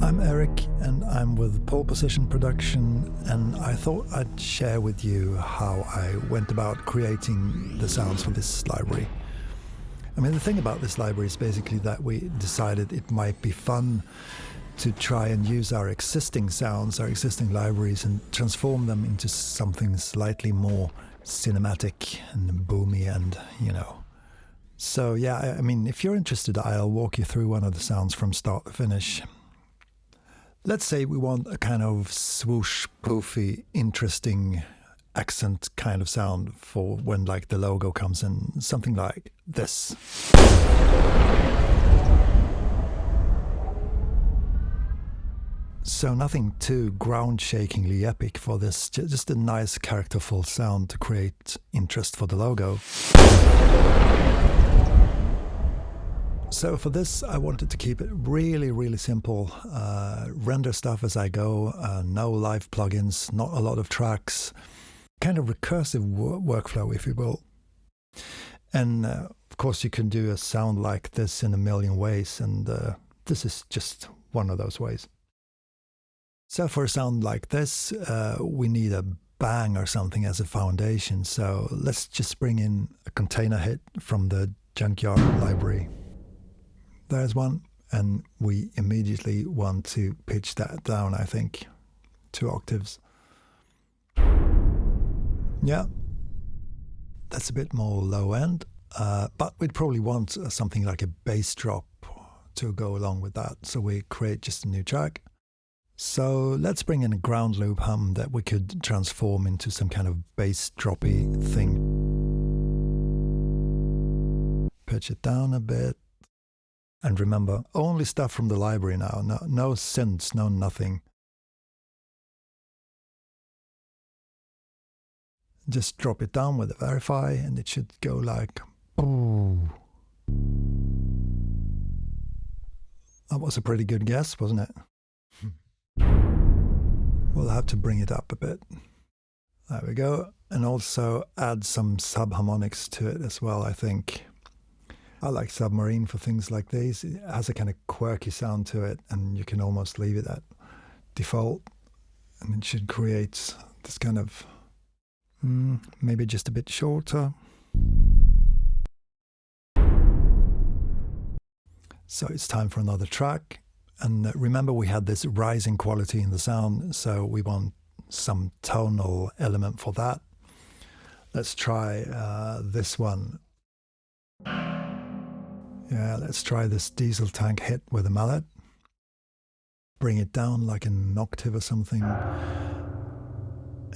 I'm Eric and I'm with Pole Position Production, and I thought I'd share with you how I went about creating the sounds for this library. I mean, the thing about this library is basically that we decided it might be fun to try and use our existing sounds, our existing libraries, and transform them into something slightly more cinematic and boomy and, you know. So yeah, I mean, if you're interested, I'll walk you through one of the sounds from start to finish. Let's say we want a kind of swoosh, poofy, interesting accent kind of sound for when like the logo comes in, something like this. So nothing too ground-shakingly epic for this, just a nice characterful sound to create interest for the logo. So for this, I wanted to keep it really simple. Render stuff as I go, no live plugins, not a lot of tracks, kind of recursive workflow, if you will. And of course, you can do a sound like this in a million ways, and this is just one of those ways. So for a sound like this, we need a bang or something as a foundation. So let's just bring in a container hit from the Junkyard library. There's one, and we immediately want to pitch that down, I think, 2 octaves. Yeah, that's a bit more low end, but we'd probably want something like a bass drop to go along with that. So we create just a new track. So let's bring in a ground loop hum that we could transform into some kind of bass droppy thing. Pitch it down a bit. And remember, only stuff from the library now, no synths, no nothing. Just drop it down with the verify and it should go like, ooh. That was a pretty good guess, wasn't it? We'll have to bring it up a bit. There we go. And also add some subharmonics to it as well, I think. I like Submarine for things like these. It has a kind of quirky sound to it, and you can almost leave it at default. And it should create this kind of, maybe just a bit shorter. So it's time for another track. And remember, we had this rising quality in the sound, so we want some tonal element for that. Let's try this one. Yeah, let's try this diesel tank hit with a mallet. Bring it down like an octave or something.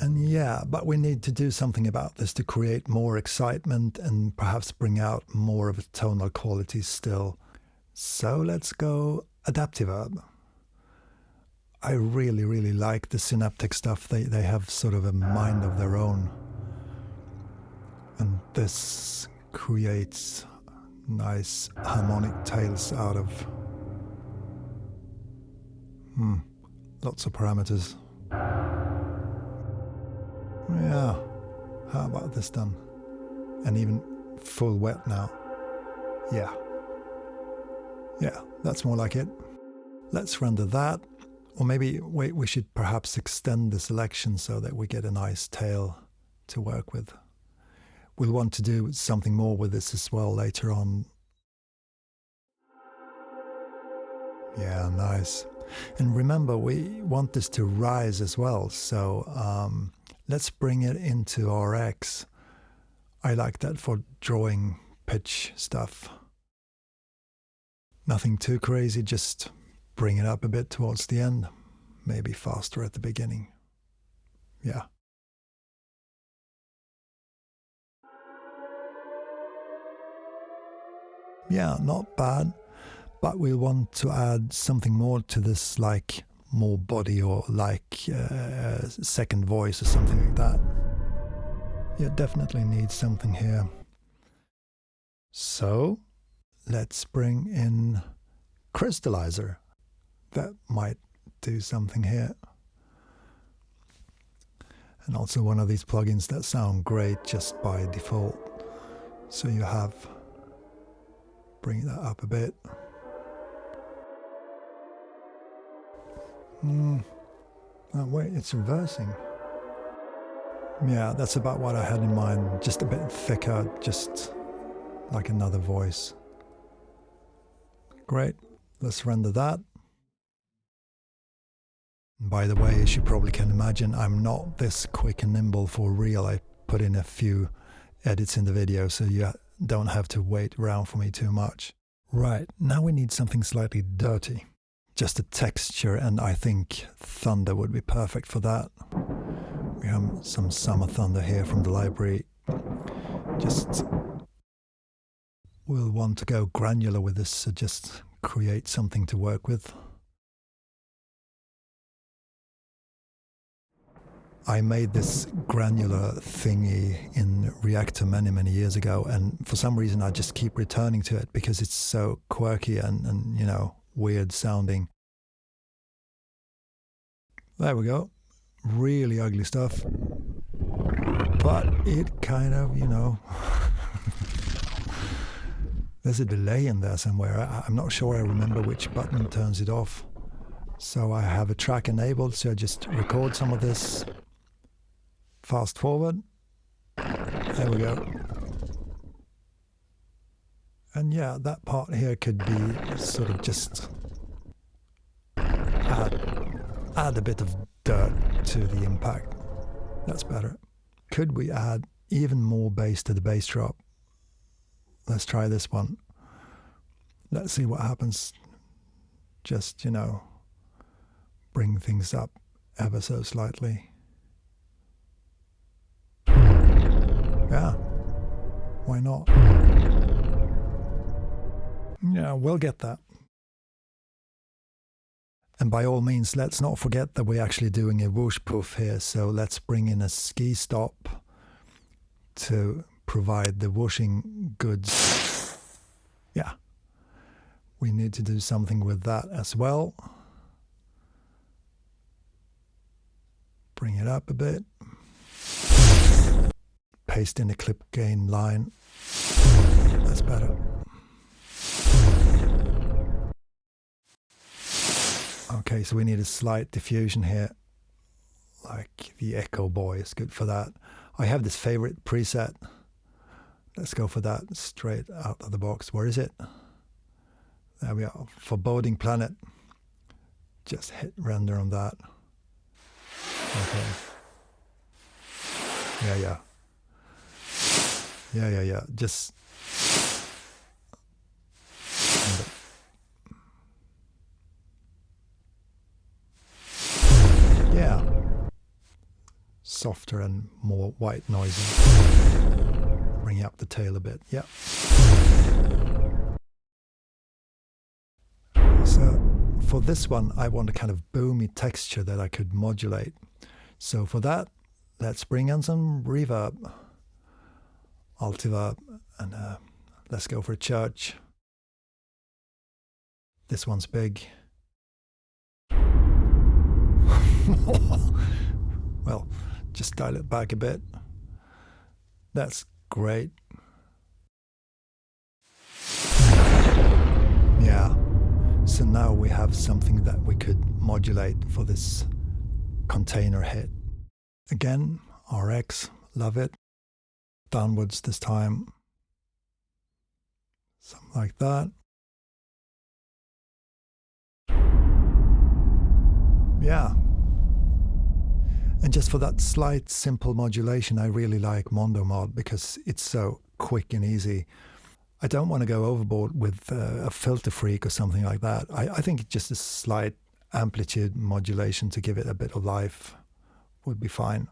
And yeah, but we need to do something about this to create more excitement and perhaps bring out more of a tonal quality still. So let's go adaptive verb. I really like the synaptic stuff. They have sort of a mind of their own. And this creates nice harmonic tails out of lots of parameters. Yeah, how about this done? And even full wet now. Yeah, that's more like it. Let's render that, or maybe we should perhaps extend the selection so that we get a nice tail to work with. We'll want to do something more with this as well later on. Yeah, nice. And remember, we want this to rise as well, so let's bring it into RX. I like that for drawing pitch stuff. Nothing too crazy, just bring it up a bit towards the end, maybe faster at the beginning. Yeah. Yeah, not bad, but we want to add something more to this, like more body or like second voice or something like that. Yeah, definitely need something here. So let's bring in Crystallizer. That might do something here. And also one of these plugins that sound great just by default. So you have, bring that up a bit. Oh wait, it's reversing. Yeah, that's about what I had in mind. Just a bit thicker, just like another voice. Great, let's render that. By the way, as you probably can imagine, I'm not this quick and nimble for real. I put in a few edits in the video, so you don't have to wait around for me too much. Right, now we need something slightly dirty. Just a texture, and I think thunder would be perfect for that. We have some summer thunder here from the library. We'll want to go granular with this, so just create something to work with. I made this granular thingy in Reactor many years ago, and for some reason I just keep returning to it because it's so quirky and you know, weird sounding. There we go. Really ugly stuff. But it kind of, you know, there's a delay in there somewhere. I'm not sure I remember which button turns it off. So I have a track enabled, so I just record some of this. Fast forward. There we go. And yeah, that part here could be sort of just add a bit of dirt to the impact. That's better. Could we add even more bass to the bass drop? Let's try this one. Let's see what happens. Just, you know, bring things up ever so slightly. Yeah, why not? Yeah, we'll get that. And by all means, let's not forget that we're actually doing a whoosh poof here, so let's bring in a ski stop to provide the whooshing goods. Yeah, we need to do something with that as well. Bring it up a bit. Paste in a clip gain line. That's better. Okay, so we need a slight diffusion here. Like the Echo Boy is good for that. I have this favorite preset. Let's go for that straight out of the box. Where is it? There we are. Foreboding Planet. Just hit render on that. Okay. Yeah. Just yeah. Softer and more white noisy. Bring up the tail a bit. Yeah. So for this one, I want a kind of boomy texture that I could modulate. So for that, let's bring in some reverb. Altiverb, and let's go for a church. This one's big. Well, just dial it back a bit. That's great. Yeah, so now we have something that we could modulate for this container hit. Again, RX, love it. Downwards this time, something like that. Yeah, and just for that slight simple modulation, I really like Mondo Mod because it's so quick and easy. I don't want to go overboard with a filter freak or something like that. I think just a slight amplitude modulation to give it a bit of life would be fine.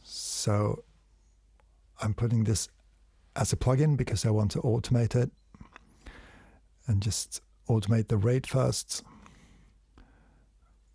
So I'm putting this as a plugin because I want to automate it, and just automate the rate first.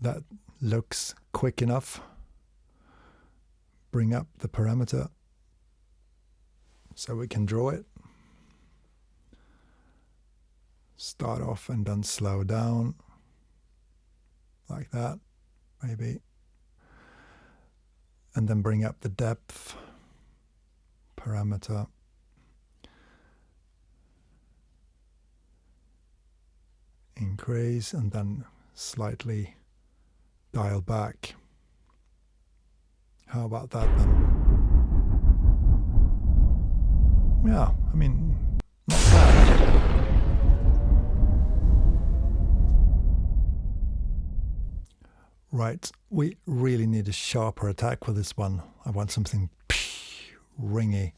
That looks quick enough. Bring up the parameter so we can draw it. Start off and then slow down like that, maybe. And then bring up the depth parameter. Increase and then slightly dialed back. How about that then? Yeah, I mean, not bad. Right, we really need a sharper attack for this one. I want something ringy.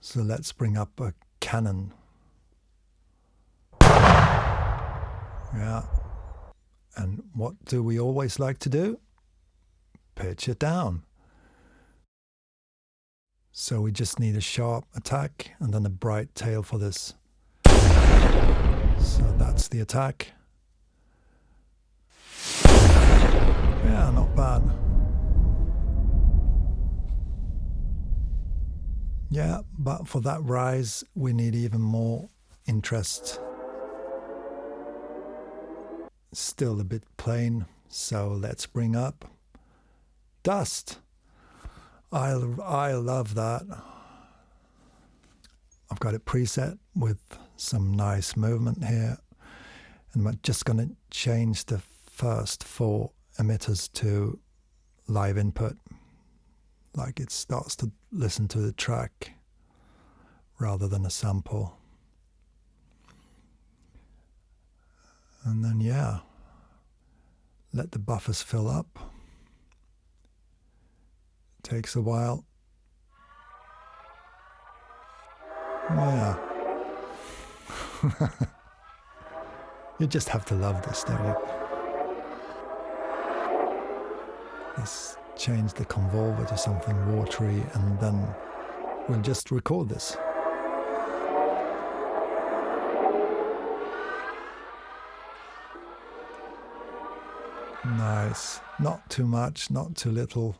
So let's bring up a cannon. Yeah. And what do we always like to do? Pitch it down. So we just need a sharp attack and then a bright tail for this. So that's the attack. Yeah, not bad. Yeah, but for that rise, we need even more interest. Still a bit plain, so let's bring up dust. I love that. I've got it preset with some nice movement here, and I'm just going to change the first 4 emitters to live input, like it starts to listen to the track rather than a sample. And then, yeah, let the buffers fill up. Takes a while. Yeah. You just have to love this, don't you? Let's change the convolver to something watery, and then we'll just record this. Nice. Not too much, not too little.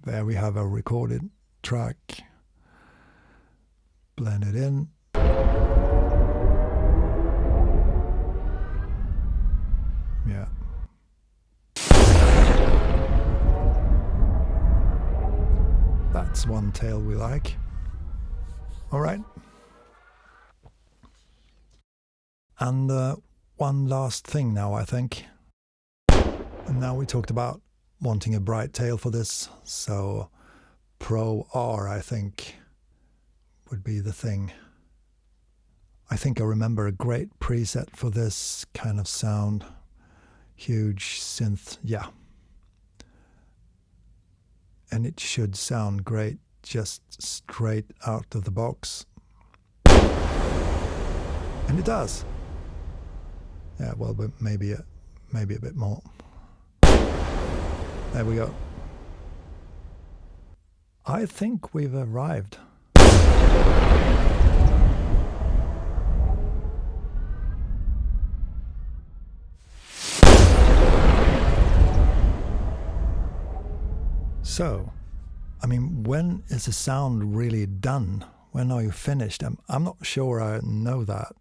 There we have a recorded track. Blend it in. Yeah. That's one tail we like. All right. And one last thing now, I think. And now we talked about wanting a bright tail for this, so Pro R, I think, would be the thing. I think I remember a great preset for this kind of sound. Huge synth, yeah. And it should sound great, just straight out of the box. And it does. Yeah, well, but maybe a bit more. There we go. I think we've arrived. So, I mean, when is the sound really done? When are you finished? I'm not sure I know that,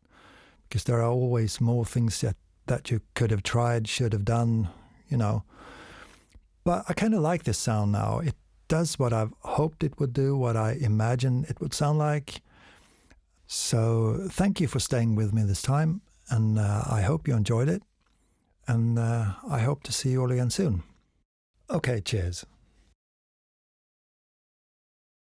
because there are always more things that you could have tried, should have done, you know. But I kind of like this sound now. It does what I've hoped it would do, what I imagined it would sound like. So thank you for staying with me this time, and I hope you enjoyed it. And I hope to see you all again soon. Okay, cheers.